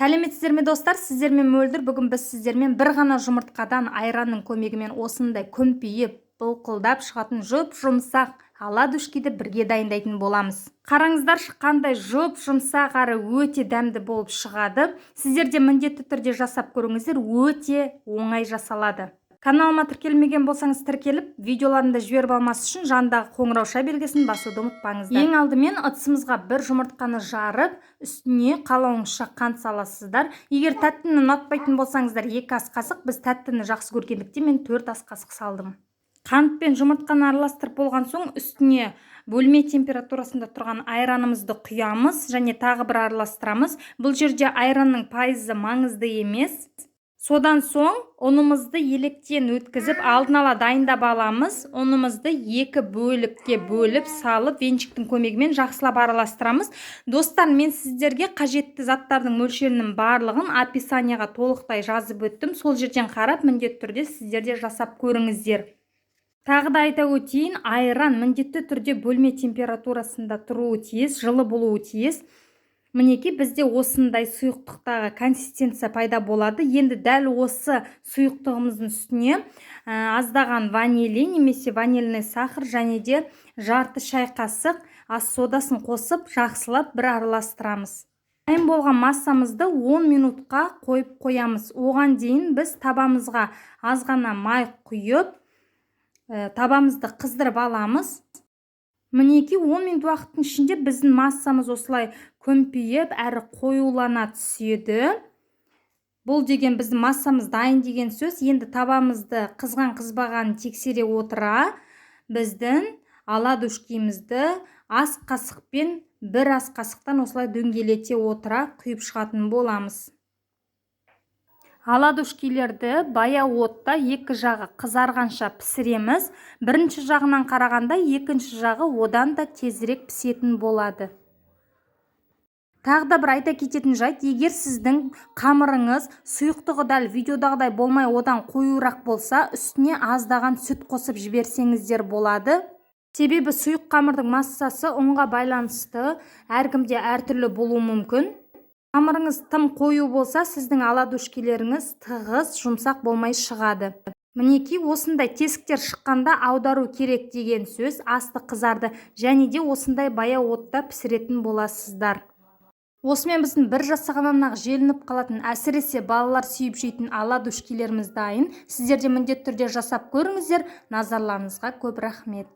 Сәлеметсіздер ме достар, сіздермен мөлдір. Бүгін біз сіздермен бір ғана жұмыртқадан айранның көмегімен осындай көмпиіп, былқылдап шығатын жұп-жұмсақ оладушкиді бірге дайындайтын боламыз. Қараңыздаршы, қандай жұп-жұмсақ әрі өте дәмді болып шығады. Сіздер де міндетті түрде жасап көріңіздер, өте оңай жасалады. Каналыма тіркелмеген болсаңыз тіркеліп, видеоларымды жіберіп алмас үшін жандағы қоңырауша белгісін басуды ұмытпаңыздар. Ең алдымен ыдысымызға бір жұмыртқаны жарып, үстіне қалауыңызша қант саласыздар. Егер тәттіні ұнатпайтын болсаңыздар 2 ас қасық, біз тәттіні жақсы көргендіктен мен 4 ас қасық салдым. Қант пен жұмыртқаны араластырып болған соң үстіне бөлме температурасында тұрған айранымызды құямыз және тағы бір араластырамыз. Бұл жерде айранның пайызы маңызды емес. Содан соң ұнымызды електен өткізіп алдын ала дайындап аламыз. Ұнымызды 2 бөлікке бөліп салып венчиктің көмегімен жақсылап араластырамыз. Достар, мен сіздерге қажетті заттардың мөлшерінің барлығын описанияға толықтай жазып өттім. Сол жерден қарап міндетті түрде сіздер де жасап көріңіздер. Тағы да айта өтейін, айран міндетті түрде бөлме температурасында тұруы тиіс, жылы болуы тиіс. Мінеки бізде осындай сұйықтықтағы консистенция пайда болады. Енді дәл осы сұйықтығымыздың үстіне аздаған ванилин немесе ванильный сахар және де жарты шай қасық ас содасын қосып жақсылап бір араластырамыз. Дайын болған массамызды 10 минутқа қойып қоямыз. Оған дейін біз табамызға азғана май құйып, табамызды қыздырып аламыз. Мінеки 10 минут уақыттың ішінде біздің массамыз осылай көмпиіп, әрі қоюлана түседі. Бұл деген біздің массамыз дайын деген сөз. Енді табамызды қызған-қызбағанын тексере отыра, біздің оладушкимізді ас қасықпен 1 ас қасықтан осылай дөңгелете отыра құйып шығатын боламыз. Оладушкилерді баяу отта 2 жағы қызарғанша пісіреміз. Бірінші жағынан қарағанда екінші жағы одан да тезірек пісетін болады. Тағы да бір айта кететін жайт, егер сіздің қамырыңыз сұйықтығы дәл видеодағыдай болмай одан қоюырақ болса, үстіне аздаған сүт қосып жіберсеңіздер болады. Себебі сұйық қамырдың массасы ұнға байланысты, әркімде әртүрлі болуы мүмкін. Қамырыңыз тым қою болса, сіздің оладушкилеріңіз тығыз, жұмсақ болмай шығады. Мінеки осындай тесіктер шыққанда аудару керек деген сөз. Асты қызарды және де осындай баяу отта пісіретін боласыздар. Осымен біздің бір жасағаннан ақ желініп қалатын, әсіресе балалар сүйіп жейтін оладушкилеріміз дайын. Сіздер де міндетті түрде жасап көріңіздер. Назарларыңызға көп рахмет.